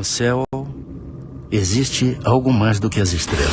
no céu existe algo mais do que as estrelas.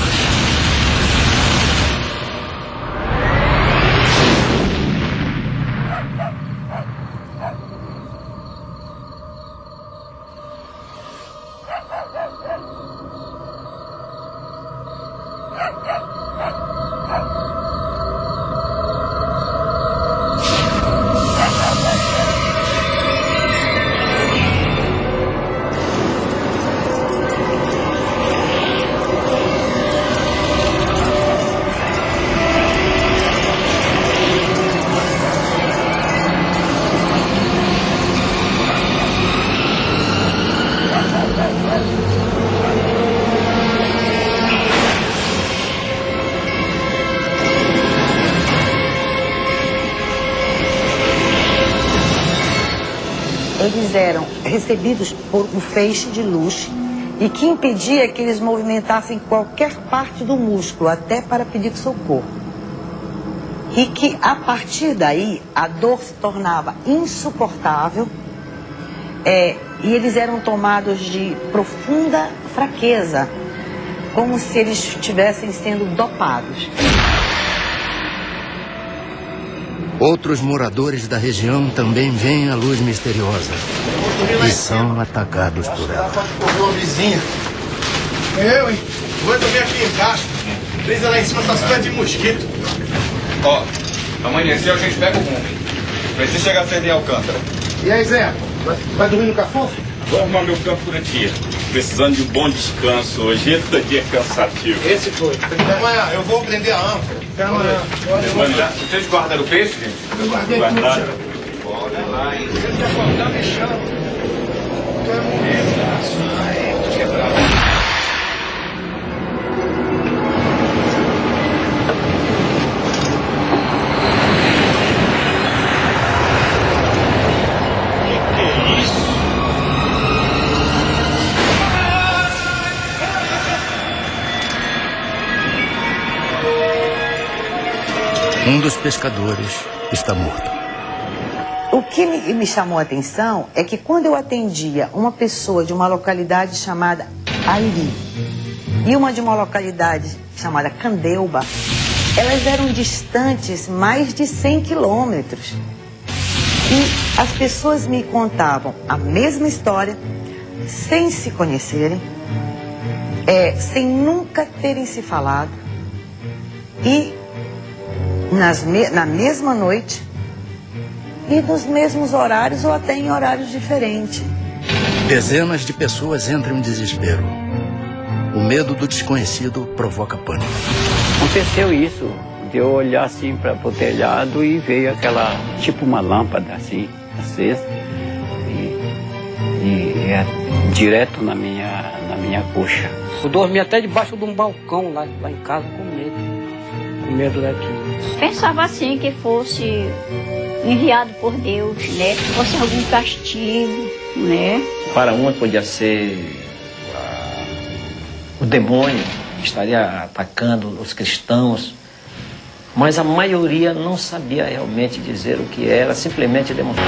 Eles eram recebidos por um feixe de luz e que impedia que eles movimentassem qualquer parte do músculo, até para pedir socorro. E que, a partir daí, a dor se tornava insuportável e eles eram tomados de profunda fraqueza, como se eles estivessem sendo dopados. Outros moradores da região também veem a luz misteriosa e são atacados por ela. Uma vizinha. Eu, hein? Vou dormir aqui embaixo. Brisa lá em cima, tá super de mosquito. Ó, amanheceu, a gente pega o rumo. Precisa chegar a Fernando Alcântara. E aí, Zé? Vai dormir no cafofo? Vou arrumar meu campo por aqui. Precisando de um bom descanso hoje. Esse dia é cansativo. Esse foi. Até amanhã, eu vou prender a âncora. Até amanhã. Vocês guardaram o peixe, gente? Eu guardei Guardaram. tudo. Olha lá, hein? Se ele acordar, me chama. Tu é bonito. Aí, tô quebrado. Um dos pescadores está morto. O que me chamou a atenção é que quando eu atendia uma pessoa de uma localidade chamada Airi e uma de uma localidade chamada Candeuba, elas eram distantes mais de 100 quilômetros. E as pessoas me contavam a mesma história, sem se conhecerem, sem nunca terem se falado e na mesma noite e nos mesmos horários ou até em horários diferentes. Dezenas de pessoas entram em desespero. O medo do desconhecido provoca pânico. Aconteceu isso, de eu olhar assim para o telhado e veio aquela, tipo uma lâmpada assim, acesa, e direto na minha coxa. Eu dormi até debaixo de um balcão lá em casa com medo daquilo. Pensava assim que fosse enviado por Deus, né? Fosse algum castigo, né? Para uma podia ser o demônio que estaria atacando os cristãos, mas a maioria não sabia realmente dizer o que era, simplesmente demonstrar.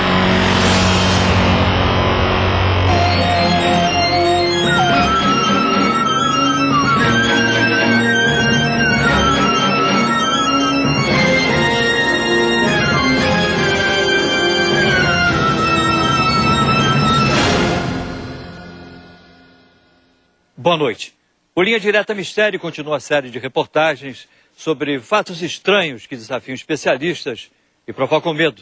Boa noite. O Linha Direta Mistério continua a série de reportagens sobre fatos estranhos que desafiam especialistas e provocam medo.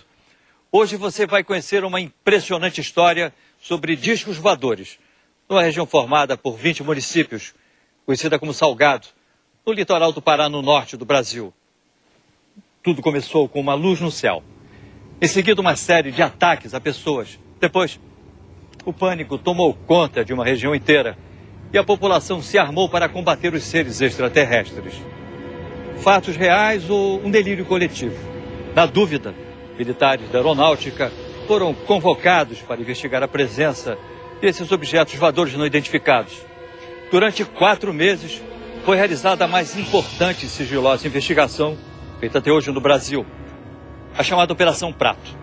Hoje você vai conhecer uma impressionante história sobre discos voadores, numa região formada por 20 municípios, conhecida como Salgado, no litoral do Pará, no norte do Brasil. Tudo começou com uma luz no céu. Em seguida, uma série de ataques a pessoas. Depois, o pânico tomou conta de uma região inteira e a população se armou para combater os seres extraterrestres. Fatos reais ou um delírio coletivo? Na dúvida, militares da aeronáutica foram convocados para investigar a presença desses objetos voadores não identificados. Durante 4 meses, foi realizada a mais importante e sigilosa investigação feita até hoje no Brasil, a chamada Operação Prato.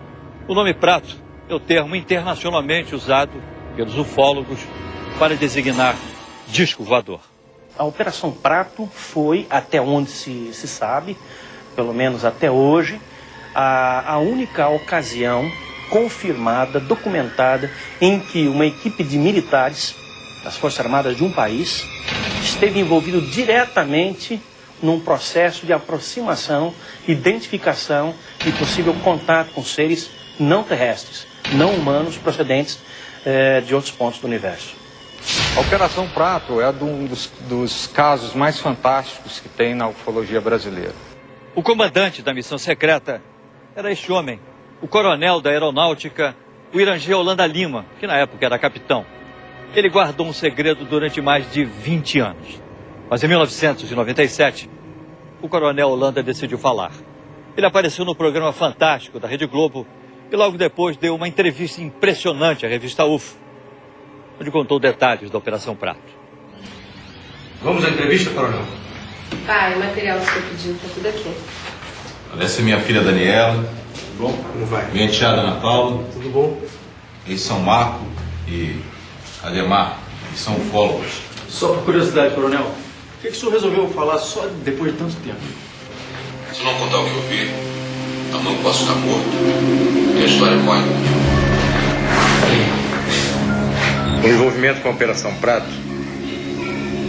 O nome Prato é o termo internacionalmente usado pelos ufólogos para designar disco voador. A Operação Prato foi, até onde se sabe, pelo menos até hoje, a única ocasião confirmada, documentada, em que uma equipe de militares das Forças Armadas de um país esteve envolvido diretamente num processo de aproximação, identificação e possível contato com seres não terrestres, não humanos, procedentes de outros pontos do universo. A Operação Prato é um dos casos mais fantásticos que tem na ufologia brasileira. O comandante da missão secreta era este homem, o coronel da aeronáutica, o Irangê Holanda Lima, que na época era capitão. Ele guardou um segredo durante mais de 20 anos. Mas em 1997, o coronel Holanda decidiu falar. Ele apareceu no programa Fantástico da Rede Globo e logo depois deu uma entrevista impressionante à revista UFO, onde contou detalhes da Operação Prato. Vamos à entrevista, coronel? Pai, o material que você pediu está tudo aqui. Essa é minha filha Daniela. Tudo bom? Como vai? Minha enteada Ana Paula. Tudo bom? Eles são Marco e Ademar. Eles são ufólogos. Só por curiosidade, coronel, por que o senhor resolveu falar só depois de tanto tempo? Se não contar o que eu vi, amanhã eu posso estar morto. E a história corre. O envolvimento com a Operação Prato,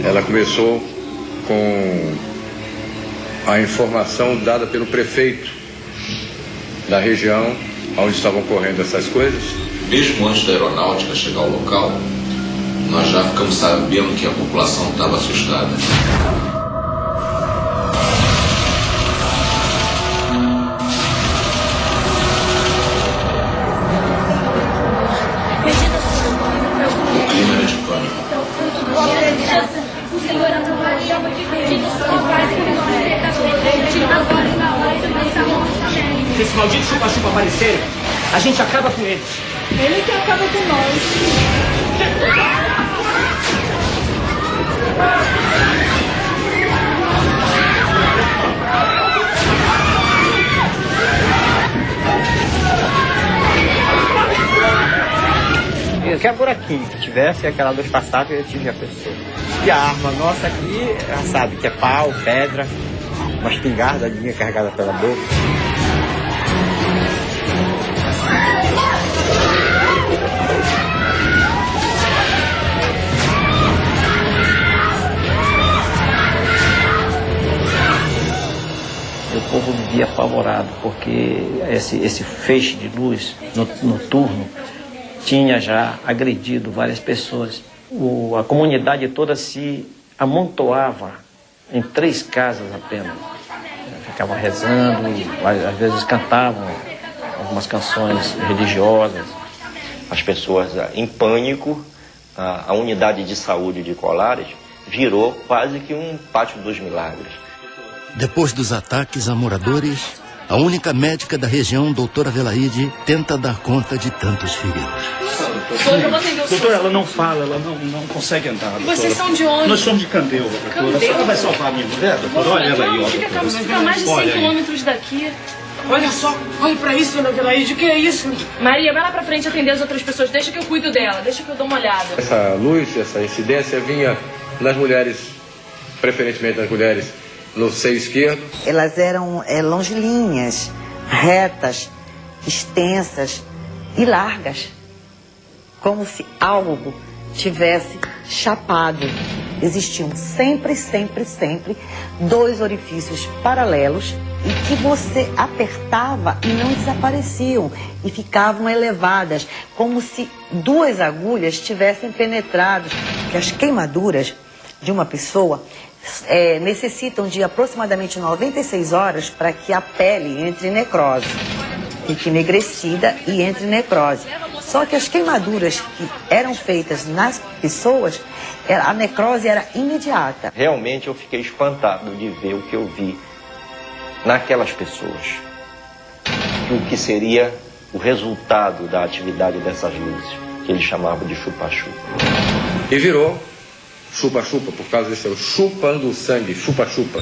ela começou com a informação dada pelo prefeito da região onde estavam ocorrendo essas coisas. Mesmo antes da aeronáutica chegar ao local, nós já ficamos sabendo que a população estava assustada. O clima era de pânico. Se esses malditos chupa-chupa aparecerem, a gente acaba com eles. Ele que acaba com nós. Qualquer buraquinho que tivesse, aquela luz passava e eu tive a pessoa. E a arma nossa aqui, já sabe que é pau, pedra, uma espingardadinha carregada pela boca. O povo vivia apavorado, porque esse feixe de luz noturno tinha já agredido várias pessoas. A comunidade toda se amontoava em 3 casas apenas. Ficavam rezando, às vezes cantavam algumas canções religiosas. As pessoas em pânico, a unidade de saúde de Colares virou quase que um pátio dos milagres. Depois dos ataques a moradores, a única médica da região, doutora Adelaide, tenta dar conta de tantos feridos. Doutora, ela não fala, ela não consegue andar. Doutora. Vocês são de onde? Nós somos de Candeuva, doutora. A senhora vai salvar a minha mulher, doutora? Olha ela aí, ó. Fica a mais de 100 quilômetros daqui. Olha só, olha pra isso, dona Adelaide, o que é isso? Maria, vai lá pra frente atender as outras pessoas. Deixa que eu cuido dela, deixa que eu dou uma olhada. Essa luz, essa incidência vinha nas mulheres, preferentemente nas mulheres no seio esquerdo. Elas eram longilíneas, retas, extensas e largas, como se algo tivesse chapado. Existiam sempre 2 orifícios paralelos e que você apertava e não desapareciam e ficavam elevadas, como se 2 agulhas tivessem penetrado. Que as queimaduras de uma pessoa necessitam de aproximadamente 96 horas para que a pele entre em necrose, fique enegrecida e entre em necrose. Só que as queimaduras que eram feitas nas pessoas, a necrose era imediata. Realmente eu fiquei espantado de ver o que eu vi naquelas pessoas. O que seria o resultado da atividade dessas luzes, que eles chamavam de chupa-chupa. E virou chupa-chupa, por causa desse chupando o sangue, chupa-chupa.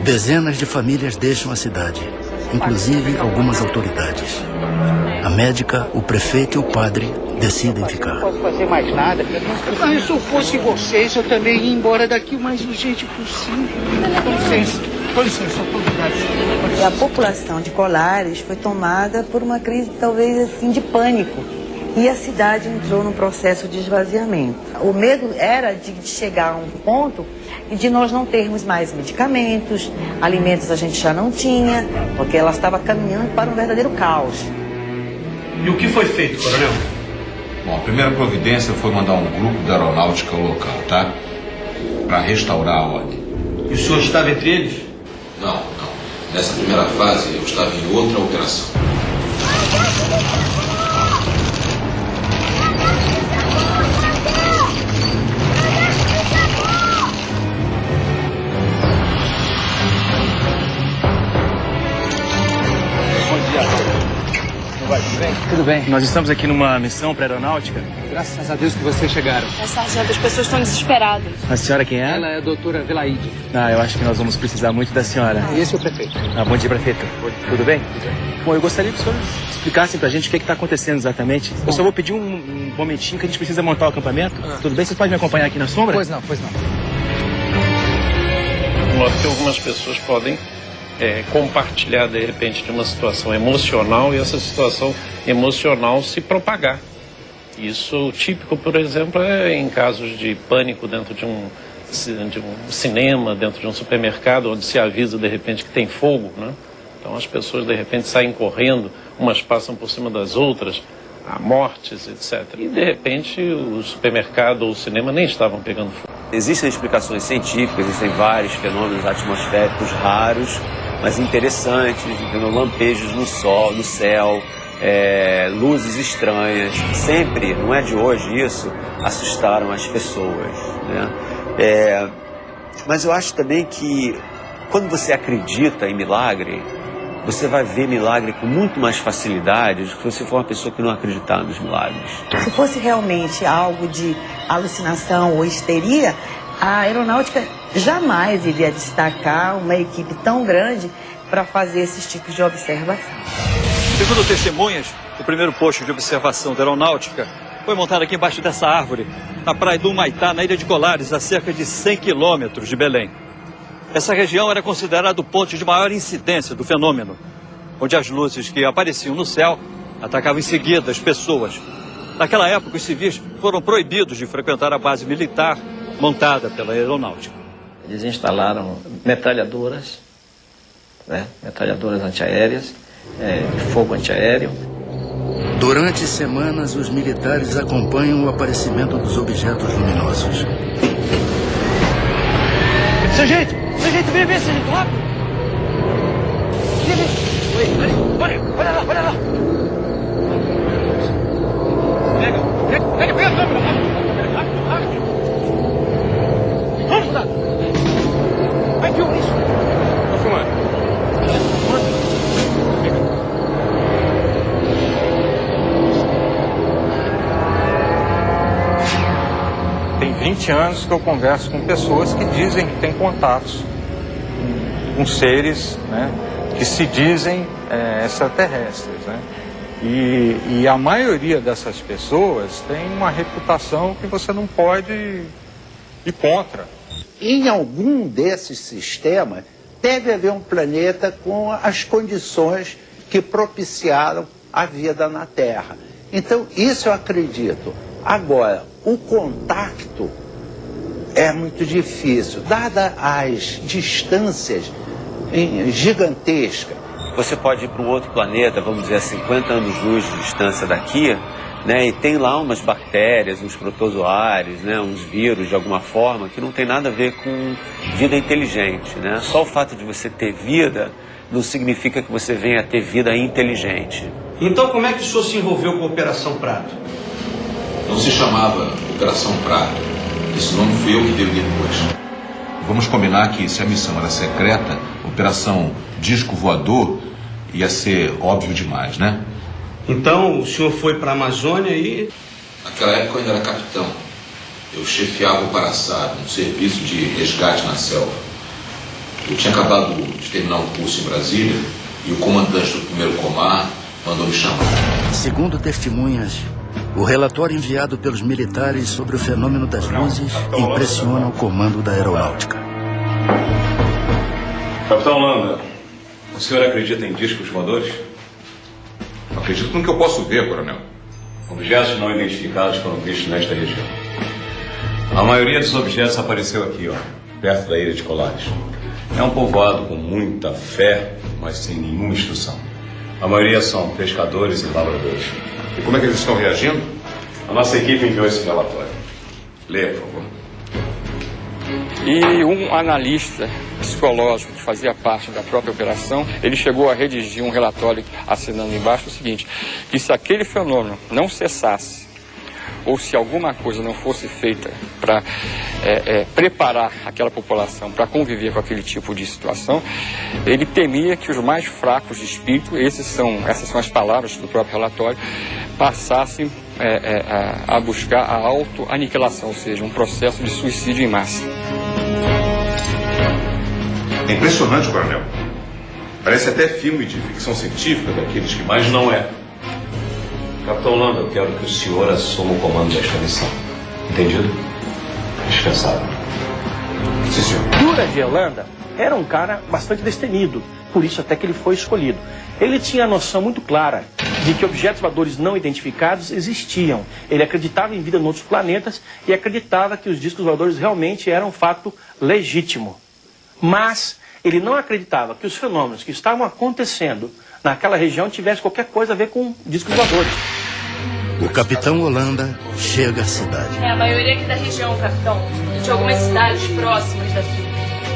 Dezenas de famílias deixam a cidade. inclusive algumas autoridades. A médica, o prefeito e o padre decidem ficar. Não posso fazer mais nada. Mas se eu fosse vocês, eu também ia embora daqui o mais urgente possível. Com licença, autoridades. E a população de Colares foi tomada por uma crise, talvez assim, de pânico. E a cidade entrou num processo de esvaziamento. O medo era de chegar a um ponto e de nós não termos mais medicamentos, alimentos a gente já não tinha, porque ela estava caminhando para um verdadeiro caos. E o que foi feito, coronel? Bom, a primeira providência foi mandar um grupo da aeronáutica ao local, tá? Para restaurar a ordem. E o senhor estava entre eles? Não. Nessa primeira fase eu estava em outra operação. Tudo bem. Nós estamos aqui numa missão para aeronáutica. Graças a Deus que vocês chegaram. Sargento, as pessoas estão desesperadas. A senhora quem é? Ela é a doutora Velaide. Eu acho que nós vamos precisar muito da senhora. E esse é o prefeito. Bom dia, prefeito. Tudo bem? Bom, eu gostaria que os senhores explicassem pra gente o que está acontecendo exatamente. Eu só vou pedir um momentinho que a gente precisa montar o acampamento. Tudo bem? Vocês podem me acompanhar aqui na sombra? Pois não. De modo que algumas pessoas podem compartilhar, de repente, de uma situação emocional e essa situação emocional se propagar. Isso típico, por exemplo, é em casos de pânico dentro de um cinema, dentro de um supermercado, onde se avisa, de repente, que tem fogo, né? Então as pessoas, de repente, saem correndo, umas passam por cima das outras, há mortes, etc. E, de repente, o supermercado ou o cinema nem estavam pegando fogo. Existem explicações científicas, existem vários fenômenos atmosféricos raros, mas interessantes, entendeu? Lampejos no céu, luzes estranhas. Sempre, não é de hoje isso, assustaram as pessoas, né? Mas eu acho também que quando você acredita em milagre, você vai ver milagre com muito mais facilidade do que se você for uma pessoa que não acreditar nos milagres. Se fosse realmente algo de alucinação ou histeria, a aeronáutica jamais iria destacar uma equipe tão grande para fazer esses tipos de observação. Segundo testemunhas, o primeiro posto de observação da aeronáutica foi montado aqui embaixo dessa árvore, na praia do Humaitá, na ilha de Colares, a cerca de 100 quilômetros de Belém. Essa região era considerada o ponto de maior incidência do fenômeno, onde as luzes que apareciam no céu atacavam em seguida as pessoas. Naquela época, os civis foram proibidos de frequentar a base militar montada pela aeronáutica. Eles instalaram metralhadoras, metralhadoras antiaéreas, de fogo antiaéreo. Durante semanas, os militares acompanham o aparecimento dos objetos luminosos. Sargento, vem, sargento, rápido! Olha lá! Pega! Rápido! Vamos, soldado! Vai, filma isso! Tô filmando. Tem 20 anos que eu converso com pessoas que dizem que têm contatos com seres, né, que se dizem extraterrestres, né? E a maioria dessas pessoas tem uma reputação que você não pode ir contra. Em algum desses sistemas, deve haver um planeta com as condições que propiciaram a vida na Terra. Então, isso eu acredito. Agora, o contacto é muito difícil, dadas as distâncias gigantescas. Você pode ir para um outro planeta, vamos dizer, a 50 anos-luz de distância daqui, né, e tem lá umas bactérias, uns protozoários, né, uns vírus de alguma forma, que não tem nada a ver com vida inteligente, né? Só o fato de você ter vida não significa que você venha a ter vida inteligente. Então como é que o senhor se envolveu com a Operação Prato? Não se chamava Operação Prato. Esse nome fui eu que dei depois. Vamos combinar que se a missão era secreta, Operação Disco Voador ia ser óbvio demais, né? Então o senhor foi para a Amazônia e... Naquela época eu ainda era capitão. Eu chefiava o Paraçá, um serviço de resgate na selva. Eu tinha acabado de terminar o curso em Brasília E o comandante do primeiro comar mandou me chamar. Segundo testemunhas, o relatório enviado pelos militares sobre o fenômeno das luzes impressiona o comando da aeronáutica. Capitão Landa, o senhor acredita em discos voadores? Acredito no que eu posso ver, coronel. Objetos não identificados foram vistos nesta região. A maioria dos objetos apareceu aqui, ó, perto da ilha de Colares. É um povoado com muita fé, mas sem nenhuma instrução. A maioria são pescadores e lavradores. E como é que eles estão reagindo? A nossa equipe enviou esse relatório. Leia, por favor. E um analista psicológico que fazia parte da própria operação, ele chegou a redigir um relatório assinando embaixo o seguinte, que se aquele fenômeno não cessasse, ou se alguma coisa não fosse feita para preparar aquela população para conviver com aquele tipo de situação, ele temia que os mais fracos de espírito, essas são as palavras do próprio relatório, passassem a buscar a autoaniquilação, ou seja, um processo de suicídio em massa. É impressionante, coronel. Parece até filme de ficção científica daqueles que mais não é. Capitão Landa, eu quero que o senhor assuma o comando desta missão. Entendido? Dispensável. Sim, senhor. Jura de Holanda era um cara bastante destemido, por isso até que ele foi escolhido. Ele tinha a noção muito clara de que objetos voadores não identificados existiam. Ele acreditava em vida em outros planetas e acreditava que os discos voadores realmente eram um fato legítimo. Mas ele não acreditava que os fenômenos que estavam acontecendo naquela região tivessem qualquer coisa a ver com discos voadores. O capitão Holanda chega à cidade. É a maioria aqui da região, capitão. E de algumas cidades próximas daqui.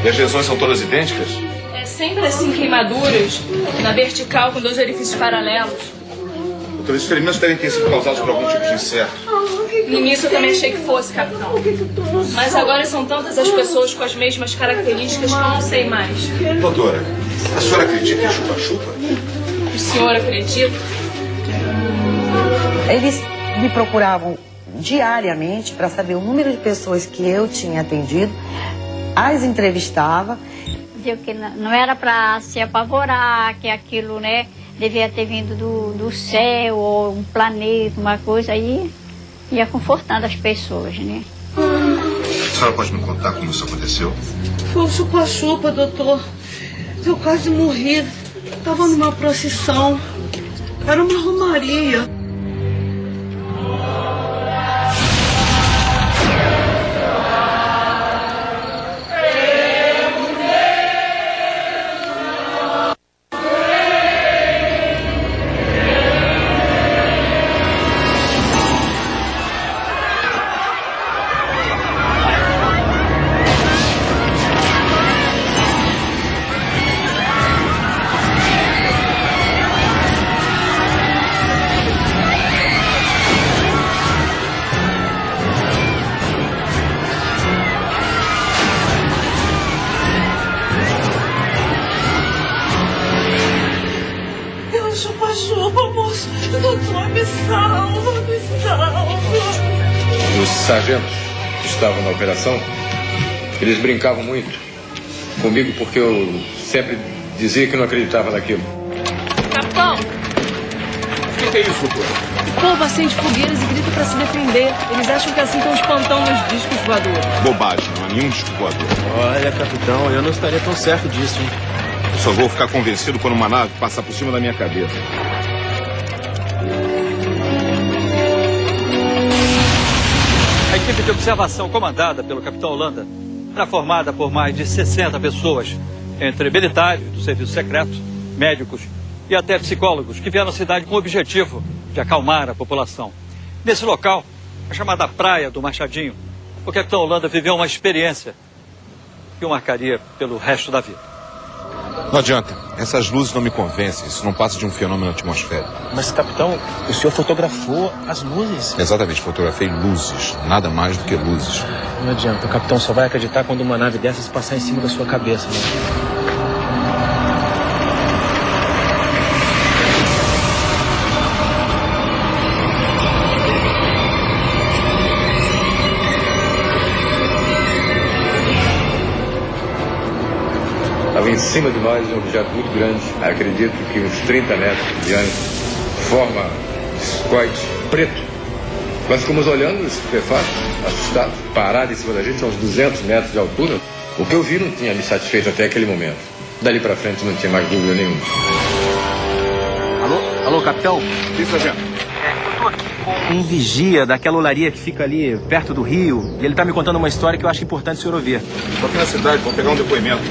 E as lesões são todas idênticas? É sempre assim, queimaduras, na vertical com 2 orifícios paralelos. Doutor, esses ferimentos devem ter sido causados por algum tipo de inseto. No início eu também achei que fosse, capitão. Mas agora são tantas as pessoas com as mesmas características que eu não sei mais. Doutora, a senhora acredita em chupa-chupa? O senhor acredita? Eles me procuravam diariamente para saber o número de pessoas que eu tinha atendido, as entrevistava. Dizia que não era para se apavorar, que aquilo, né, devia ter vindo do céu, ou um planeta, uma coisa, aí ia confortando as pessoas, né? A senhora pode me contar como isso aconteceu? Foi um chupa-chupa, doutor. Eu quase morri. Estava numa procissão. Era uma romaria. Os sargentos que estavam na operação, eles brincavam muito comigo porque eu sempre dizia que não acreditava naquilo. Capitão! O que é isso, doutor? O povo acende fogueiras e grita pra se defender. Eles acham que assim estão espantando os discos voadores. Bobagem, não há nenhum disco voador. Olha, capitão, eu não estaria tão certo disso, hein? Eu só vou ficar convencido quando uma nave passar por cima da minha cabeça. A equipe de observação comandada pelo capitão Holanda era formada por mais de 60 pessoas, entre militares do serviço secreto, médicos e até psicólogos, que vieram à cidade com o objetivo de acalmar a população. Nesse local, a chamada Praia do Machadinho, o capitão Holanda viveu uma experiência que o marcaria pelo resto da vida. Não adianta, essas luzes não me convencem, isso não passa de um fenômeno atmosférico. Mas, capitão, o senhor fotografou as luzes? Exatamente, fotografei luzes, nada mais do que luzes. Não adianta, o capitão só vai acreditar quando uma nave dessas passar em cima da sua cabeça, né? Estava em cima de nós um objeto muito grande, acredito que uns 30 metros de diâmetro, forma discoide preto. Nós ficamos olhando, estupefatos, assustados, parado em cima da gente, a uns 200 metros de altura. O que eu vi não tinha me satisfeito até aquele momento. Dali pra frente não tinha mais dúvida nenhuma. Alô, capitão? Sim, sargento. Eu tô aqui com um vigia daquela olaria que fica ali perto do rio, e ele tá me contando uma história que eu acho importante o senhor ouvir. Tô aqui na cidade, vou pegar um depoimento.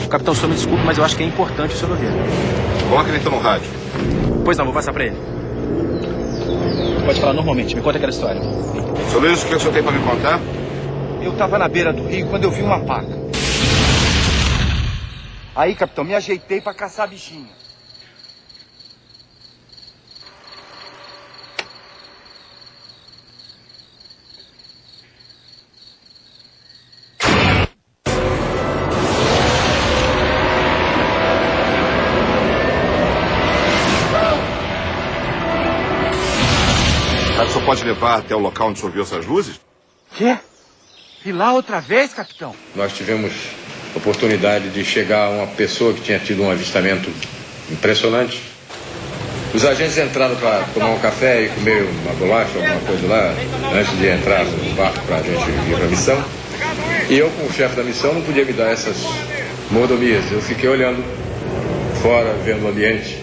Capitão, o senhor me desculpe, mas eu acho que é importante o senhor ouvir. Coloca ele então no rádio. Pois não, vou passar pra ele. Pode falar normalmente, me conta aquela história. Seu Luiz, o que o senhor tem pra me contar? Eu tava na beira do rio quando eu vi uma paca. Aí, capitão, me ajeitei pra caçar bichinho. O senhor pode levar até o local onde o senhor viu essas luzes? Quê? Ir lá outra vez, capitão? Nós tivemos oportunidade de chegar a uma pessoa que tinha tido um avistamento impressionante. Os agentes entraram para tomar um café e comer uma bolacha, alguma coisa lá, antes de entrar no barco para a gente ir para a missão. E eu, como chefe da missão, não podia me dar essas mordomias. Eu fiquei olhando fora, vendo o ambiente.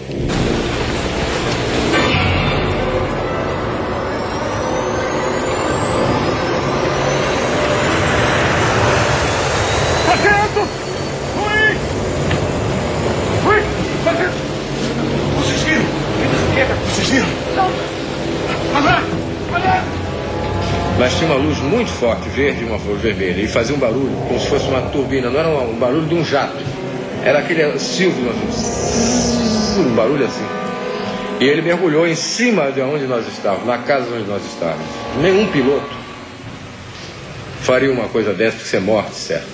Mas tinha uma luz muito forte, verde e uma luz vermelha, e fazia um barulho como se fosse uma turbina, não era um barulho de um jato, era aquele silvio, um barulho assim. E ele mergulhou em cima de onde nós estávamos, na casa onde nós estávamos. Nenhum piloto faria uma coisa dessa, porque ser morte, certo.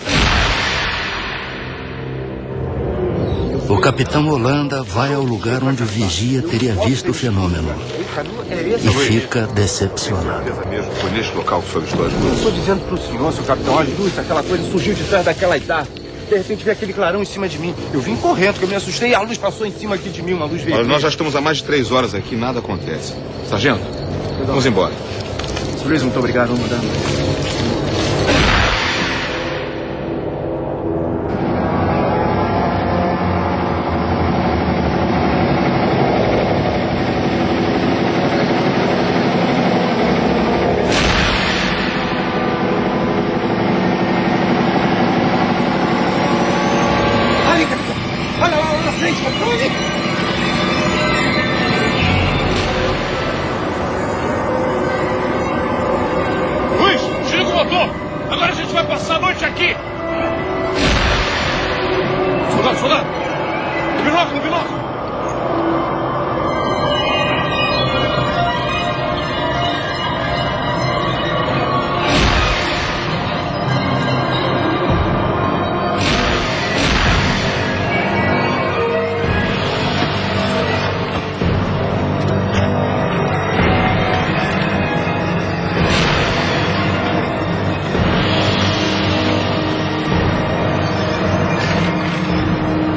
O capitão Holanda vai ao lugar onde o vigia teria visto o fenômeno e fica decepcionado. Foi neste local que o senhor viu as luzes? Eu estou dizendo pro senhor, seu capitão, as luzes, aquela coisa surgiu de trás daquela árvore. De repente veio aquele clarão em cima de mim. Eu vim correndo, porque eu me assustei e a luz passou em cima aqui de mim, uma luz vermelha. Nós já estamos há mais de 3 horas aqui e nada acontece. Sargento, vamos embora. Sr. Luiz, muito obrigado, vamos mudar.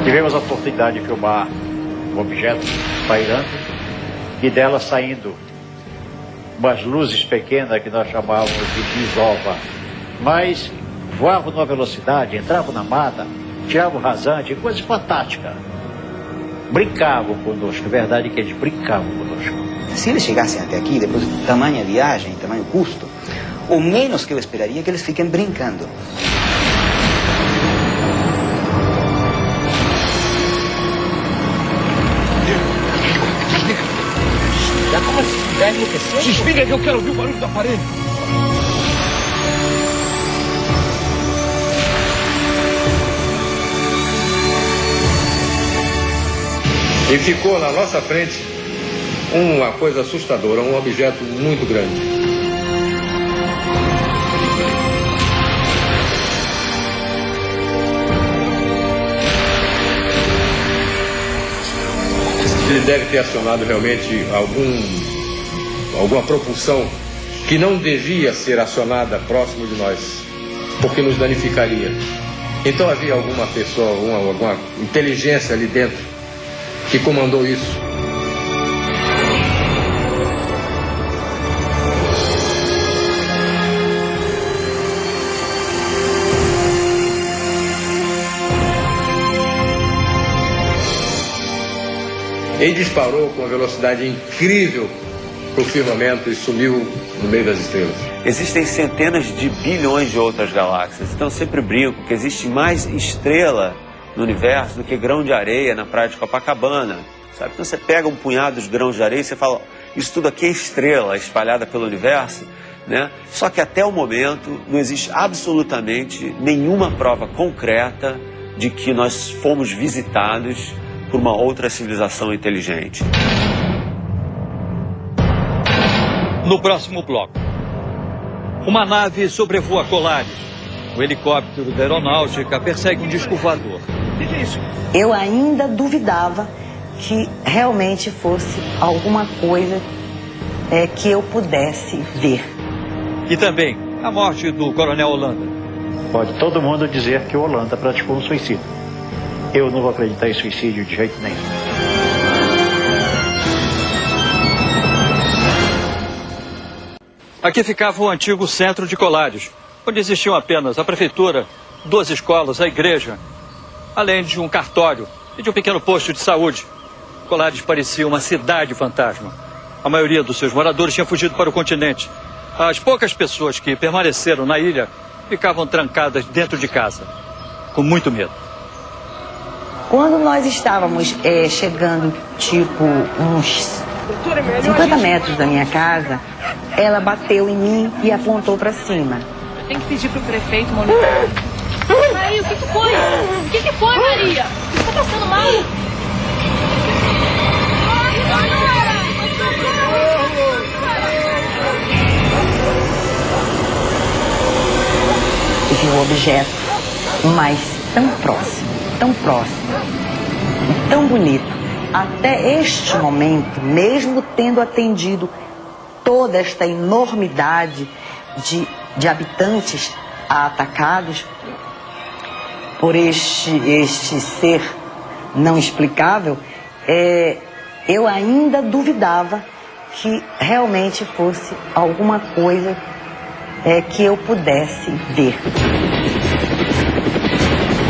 Tivemos a oportunidade de filmar um objeto pairando e dela saindo umas luzes pequenas que nós chamávamos de desova. Mas voavam numa velocidade, entravam na mata, tiravam rasante, coisa fantástica. Brincavam conosco, a verdade é que eles brincavam conosco. Se eles chegassem até aqui, depois de tamanha viagem, tamanho custo, o menos que eu esperaria é que eles fiquem brincando. Como assim? Vai enlouquecer? Desliga que eu quero ouvir o barulho do aparelho. E ficou na nossa frente uma coisa assustadora, um objeto muito grande. Ele deve ter acionado realmente alguma propulsão que não devia ser acionada próximo de nós, porque nos danificaria. Então havia alguma pessoa, alguma inteligência ali dentro que comandou isso. Ele disparou com uma velocidade incrível para o firmamento e sumiu no meio das estrelas. Existem centenas de bilhões de outras galáxias. Então eu sempre brinco que existe mais estrela no universo do que grão de areia na praia de Copacabana. Sabe? Então você pega um punhado de grãos de areia e você fala, isso tudo aqui é estrela espalhada pelo universo, né? Só que até o momento não existe absolutamente nenhuma prova concreta de que nós fomos visitados por uma outra civilização inteligente. No próximo bloco, uma nave sobrevoa Colares. O helicóptero da aeronáutica persegue um disco voador. O que é isso? Eu ainda duvidava que realmente fosse alguma coisa que eu pudesse ver. E também a morte do coronel Holanda. Pode todo mundo dizer que o Holanda praticou um suicídio. Eu não vou acreditar em suicídio de jeito nenhum. Aqui ficava o antigo centro de Colares, onde existiam apenas a prefeitura, 2 escolas, a igreja, além de um cartório e de um pequeno posto de saúde. Colares parecia uma cidade fantasma. A maioria dos seus moradores tinha fugido para o continente. As poucas pessoas que permaneceram na ilha ficavam trancadas dentro de casa, com muito medo. Quando nós estávamos chegando, tipo, uns 50 metros da minha casa, ela bateu em mim e apontou para cima. Eu tenho que pedir pro prefeito monitorar. Maria, o que foi? O que foi, Maria? Você tá passando mal? E vi um objeto, mas tão próximo, e tão bonito. Até este momento, mesmo tendo atendido toda esta enormidade de habitantes atacados por este ser não explicável, eu ainda duvidava que realmente fosse alguma coisa que eu pudesse ver.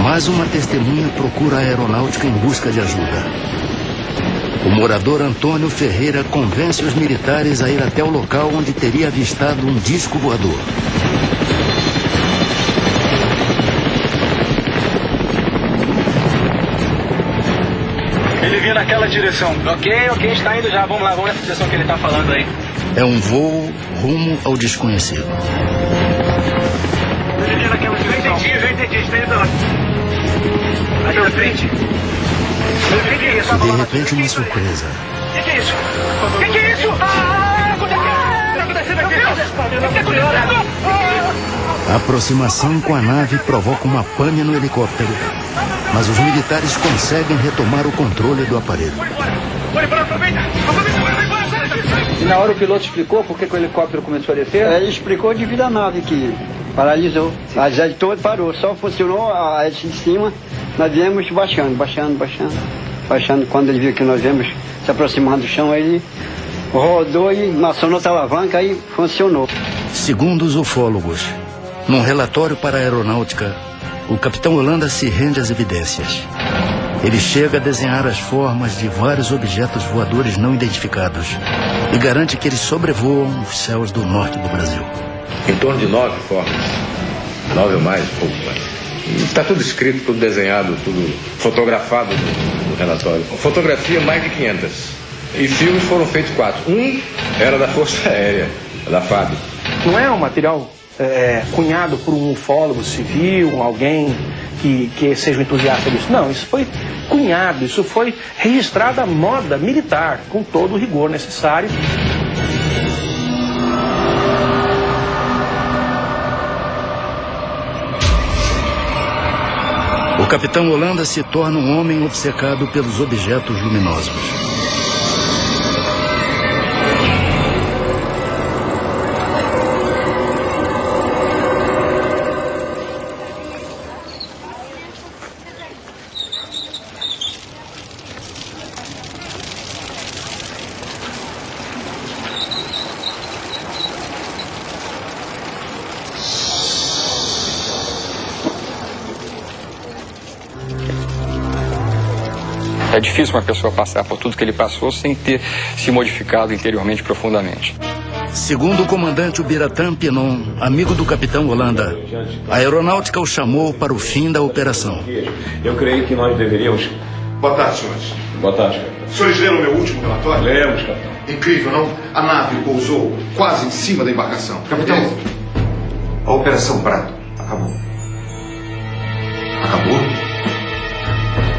Mais uma testemunha procura a aeronáutica em busca de ajuda. O morador Antônio Ferreira convence os militares a ir até o local onde teria avistado um disco voador. Ele vinha naquela direção. Ok, está indo já. Vamos lá, vamos nessa direção que ele está falando aí. É um voo rumo ao desconhecido. Ele vinha naquela direção. Já entendi, está indo lá. Aí na frente. De repente, uma surpresa. O que é isso? O que é isso? O que está acontecendo aqui? O que está acontecendo? A aproximação com a nave provoca uma pane no helicóptero, mas os militares conseguem retomar o controle do aparelho. E na hora o piloto explicou por que o helicóptero começou a descer? Ele explicou devido à nave que paralisou. A jet toda parou, só funcionou a hélice de cima. Nós viemos baixando. Quando ele viu que nós viemos se aproximando do chão, ele rodou e acionou outra alavanca e funcionou. Segundo os ufólogos, num relatório para a aeronáutica, o capitão Holanda se rende às evidências. Ele chega a desenhar as formas de vários objetos voadores não identificados e garante que eles sobrevoam os céus do norte do Brasil. Em torno de 9 formas. 9 ou mais, pouco mais. Está tudo escrito, tudo desenhado, tudo fotografado no relatório. Fotografia, mais de 500. E filmes foram feitos 4. Um era da Força Aérea, da FAB. Não é um material cunhado por um ufólogo civil, alguém que seja um entusiasta disso. Não, isso foi cunhado, isso foi registrado à moda militar, com todo o rigor necessário. O capitão Holanda se torna um homem obcecado pelos objetos luminosos. É difícil uma pessoa passar por tudo que ele passou sem ter se modificado interiormente profundamente. Segundo o comandante Ubiratã Pinon, amigo do capitão Holanda, a aeronáutica o chamou para o fim da operação. Eu creio que nós deveríamos... Boa tarde, senhores. Boa tarde, capitão. Os senhores leram meu último relatório? Lemos, capitão. Incrível, não? A nave pousou quase em cima da embarcação. Capitão, a Operação Prato acabou. Acabou?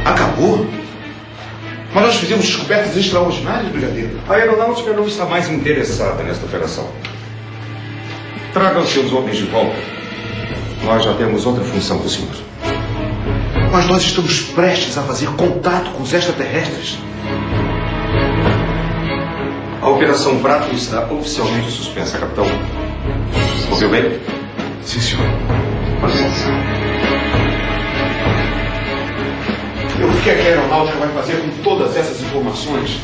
Acabou? Mas nós fizemos descobertas extraordinárias, brigadeiro. A aeronáutica não está mais interessada nesta operação. Tragam seus homens de volta. Nós já temos outra função para o senhor. Mas nós estamos prestes a fazer contato com os extraterrestres. A Operação Prato está oficialmente suspensa, capitão. Ouviu bem? Sim, senhor. Com licença. O que é que a aeronáutica vai fazer com todas essas informações?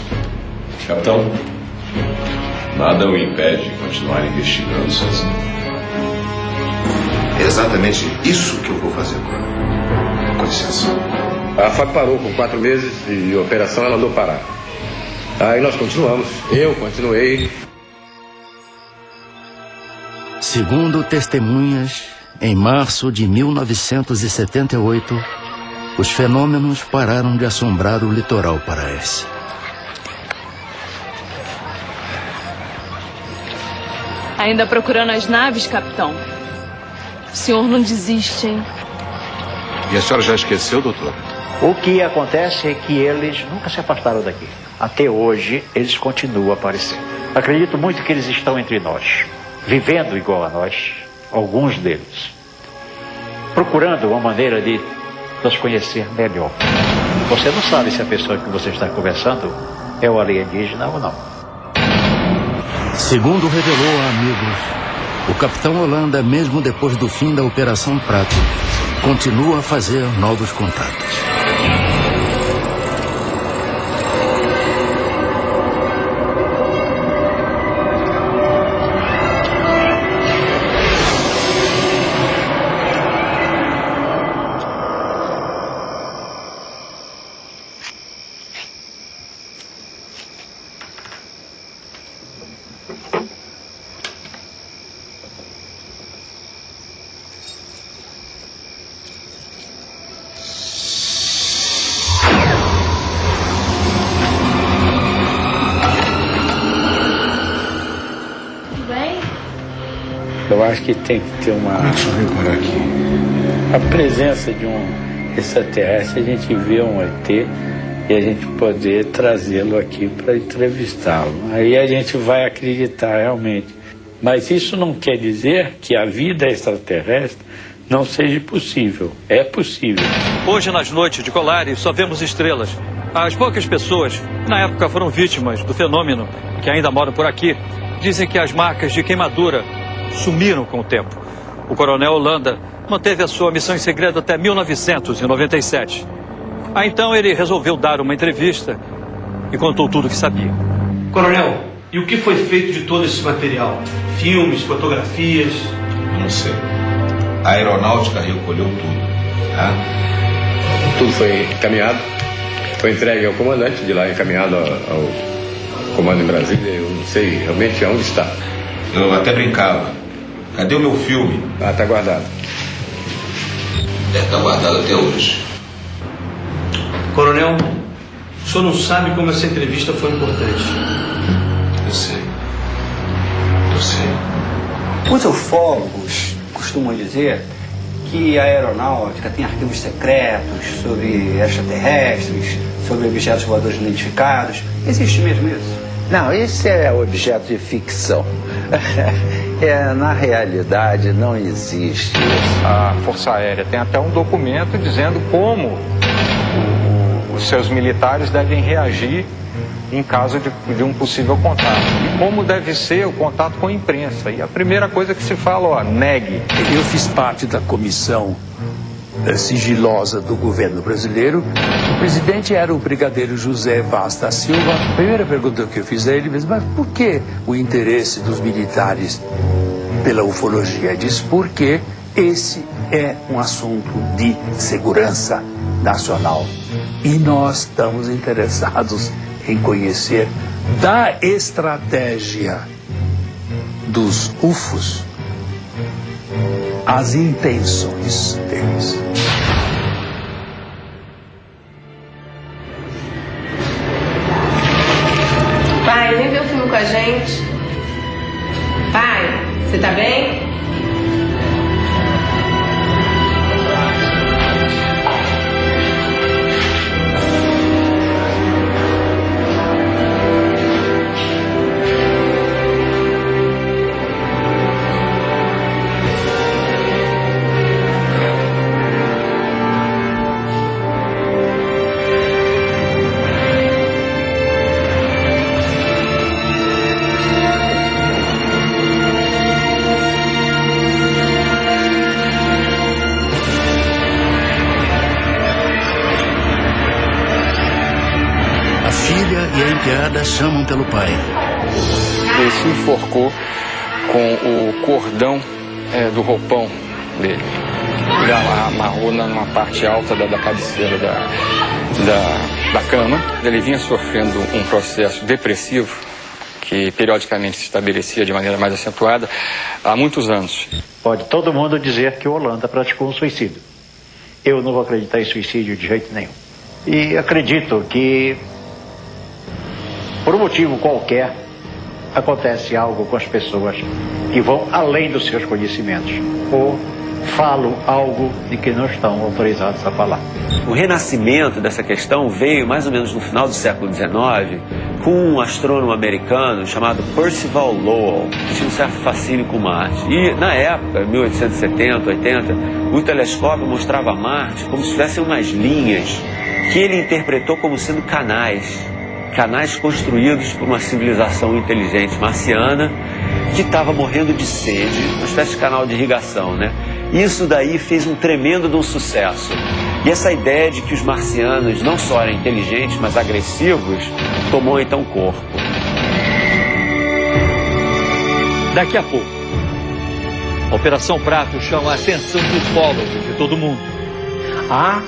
Capitão, nada o impede de continuar investigando sozinho. É exatamente isso que eu vou fazer agora. Com licença. A FAB parou com 4 meses e a operação ela andou parar. Aí nós continuamos. Eu continuei. Segundo testemunhas, em março de 1978, os fenômenos pararam de assombrar o litoral paraense. Ainda procurando as naves, capitão? O senhor não desiste, hein? E a senhora já esqueceu, doutor? O que acontece é que eles nunca se afastaram daqui. Até hoje, eles continuam aparecendo. Acredito muito que eles estão entre nós, vivendo igual a nós, alguns deles, procurando uma maneira de nos conhecer melhor. Você não sabe se a pessoa que você está conversando é o alienígena ou não. Segundo revelou a amigos, o capitão Holanda, mesmo depois do fim da Operação Prato, continua a fazer novos contatos. Eu acho que tem que ter uma... Como é que o senhor veio parar aqui? A presença de um extraterrestre, a gente vê um ET e a gente poder trazê-lo aqui para entrevistá-lo. Aí a gente vai acreditar realmente. Mas isso não quer dizer que a vida extraterrestre não seja possível. É possível. Hoje, nas noites de Colares, só vemos estrelas. As poucas pessoas que na época foram vítimas do fenômeno, que ainda moram por aqui, dizem que as marcas de queimadura sumiram com o tempo. O coronel Holanda manteve a sua missão em segredo até 1997. Aí então ele resolveu dar uma entrevista e contou tudo o que sabia. Coronel, e o que foi feito de todo esse material? Filmes, fotografias? Não sei. A aeronáutica recolheu tudo. Tá? Tudo foi encaminhado, foi entregue ao comandante de lá, encaminhado ao comando em Brasília. Eu não sei realmente onde está. Eu até brincava. Cadê o meu filme? Ah, tá guardado. Deve estar guardado até hoje. Coronel, o senhor não sabe como essa entrevista foi importante. Eu sei. Eu sei. Os ufólogos costumam dizer que a aeronáutica tem arquivos secretos sobre extraterrestres, sobre objetos voadores não identificados. Existe mesmo isso? Não, isso é objeto de ficção. Na realidade, não existe isso. A Força Aérea tem até um documento dizendo como os seus militares devem reagir em caso de um possível contato. E como deve ser o contato com a imprensa. E a primeira coisa que se fala, ó, negue. Eu fiz parte da comissão sigilosa do governo brasileiro. O presidente era o brigadeiro José Vaz da Silva. A primeira pergunta que eu fiz a ele, mas por que o interesse dos militares pela ufologia? Ele disse, porque esse é um assunto de segurança nacional. E nós estamos interessados em conhecer da estratégia dos UFOs as intenções deles. Pai, vem ver o filme com a gente. Pai, você tá bem? E a enteada chamam pelo pai. Ele se enforcou com o cordão do roupão dele. Ele amarrou numa parte alta da cabeceira da cama. Ele vinha sofrendo um processo depressivo que periodicamente se estabelecia de maneira mais acentuada há muitos anos. Pode todo mundo dizer que o Holanda praticou um suicídio. Eu não vou acreditar em suicídio de jeito nenhum. E acredito que, por um motivo qualquer, acontece algo com as pessoas que vão além dos seus conhecimentos ou falam algo de que não estão autorizados a falar. O renascimento dessa questão veio mais ou menos no final do século XIX com um astrônomo americano chamado Percival Lowell, que tinha um certo fascínio com Marte. E na época, 1870, 80, o telescópio mostrava Marte como se tivessem umas linhas que ele interpretou como sendo canais construídos por uma civilização inteligente marciana que estava morrendo de sede, uma espécie de canal de irrigação, né? Isso daí fez um tremendo de um sucesso. E essa ideia de que os marcianos não só eram inteligentes, mas agressivos, tomou então corpo. Daqui a pouco, a Operação Prato chama a atenção dos ufólogos de todo mundo. Há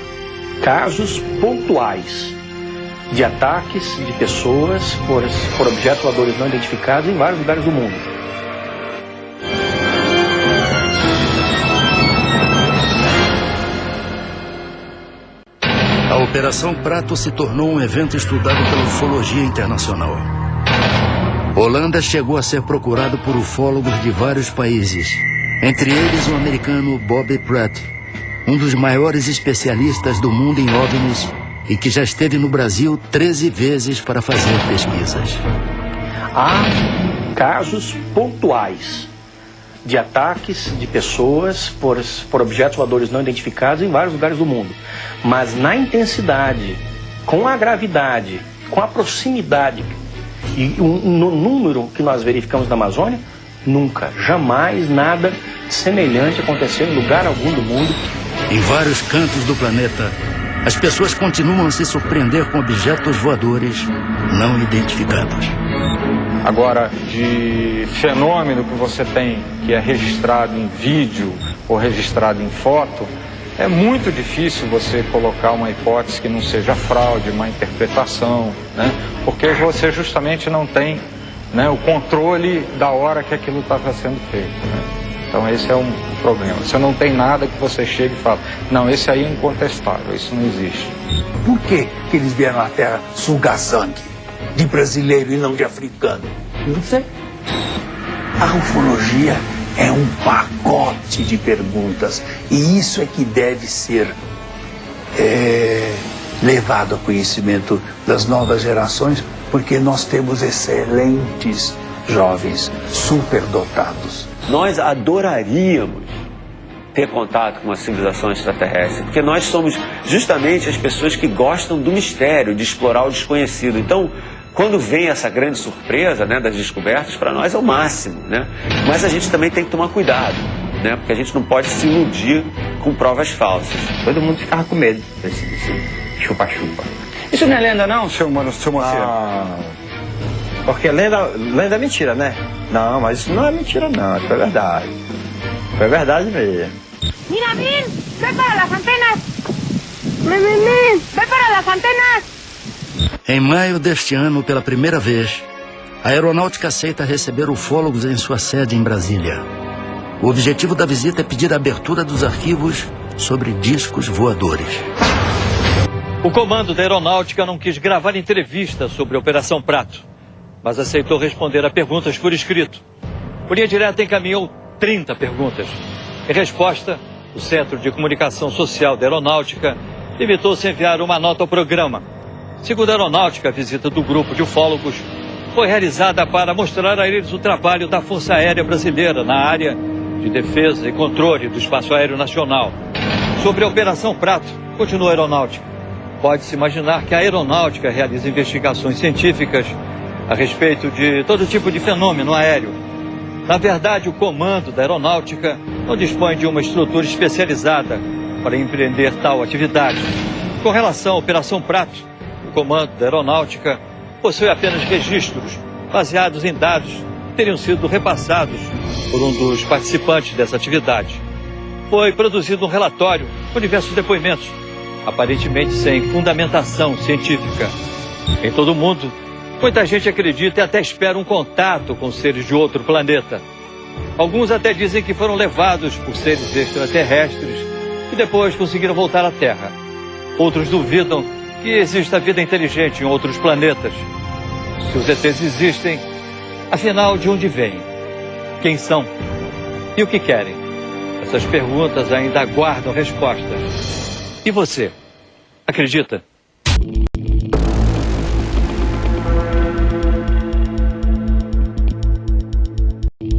casos pontuais de ataques de pessoas por objetos voadores não identificados em vários lugares do mundo. A Operação Prato se tornou um evento estudado pela ufologia internacional. Holanda chegou a ser procurado por ufólogos de vários países, entre eles o americano Bob Pratt, um dos maiores especialistas do mundo em OVNIs e que já esteve no Brasil 13 vezes para fazer pesquisas. Há casos pontuais de ataques de pessoas por objetos voadores não identificados em vários lugares do mundo. Mas na intensidade, com a gravidade, com a proximidade e no número que nós verificamos na Amazônia, nunca, jamais nada semelhante aconteceu em lugar algum do mundo. Em vários cantos do planeta, as pessoas continuam a se surpreender com objetos voadores não identificados. Agora, de fenômeno que você tem, que é registrado em vídeo ou registrado em foto, é muito difícil você colocar uma hipótese que não seja fraude, uma interpretação, né? Porque você justamente não tem, né, o controle da hora que aquilo estava sendo feito, né? Então esse é um problema. Você não tem nada que você chegue e fale, não, esse aí é incontestável, isso não existe. Por que eles vieram à Terra sugar sangue de brasileiro e não de africano? Não sei. A ufologia é um pacote de perguntas e isso é que deve ser levado a conhecimento das novas gerações, porque nós temos excelentes jovens superdotados. Nós adoraríamos ter contato com uma civilização extraterrestre, porque nós somos justamente as pessoas que gostam do mistério, de explorar o desconhecido. Então, quando vem essa grande surpresa, né, das descobertas, para nós é o máximo, né? Mas a gente também tem que tomar cuidado, né? Porque a gente não pode se iludir com provas falsas. Todo mundo ficava com medo desse chupa-chupa. Isso não é lenda não, seu Moacir? Porque lenda é mentira, né? Não, mas isso não é mentira não, isso é verdade. É verdade mesmo. Mira, Min, ve para las antenas. Min, ve para las antenas. Em maio deste ano, pela primeira vez, a aeronáutica aceita receber ufólogos em sua sede em Brasília. O objetivo da visita é pedir a abertura dos arquivos sobre discos voadores. O comando da aeronáutica não quis gravar entrevista sobre a Operação Prato, mas aceitou responder a perguntas por escrito. O Linha Direta encaminhou 30 perguntas. Em resposta, o Centro de Comunicação Social da Aeronáutica limitou-se a enviar uma nota ao programa. Segundo a Aeronáutica, a visita do grupo de ufólogos foi realizada para mostrar a eles o trabalho da Força Aérea Brasileira na área de defesa e controle do espaço aéreo nacional. Sobre a Operação Prato, continua a Aeronáutica. Pode-se imaginar que a Aeronáutica realiza investigações científicas a respeito de todo tipo de fenômeno aéreo. Na verdade, o comando da Aeronáutica não dispõe de uma estrutura especializada para empreender tal atividade. Com relação à Operação Prato, o comando da Aeronáutica possui apenas registros baseados em dados que teriam sido repassados por um dos participantes dessa atividade. Foi produzido um relatório com diversos depoimentos, aparentemente sem fundamentação científica. Em todo o mundo, muita gente acredita e até espera um contato com seres de outro planeta. Alguns até dizem que foram levados por seres extraterrestres e depois conseguiram voltar à Terra. Outros duvidam que exista vida inteligente em outros planetas. Se os ETs existem, afinal, de onde vêm? Quem são? E o que querem? Essas perguntas ainda aguardam respostas. E você? Acredita?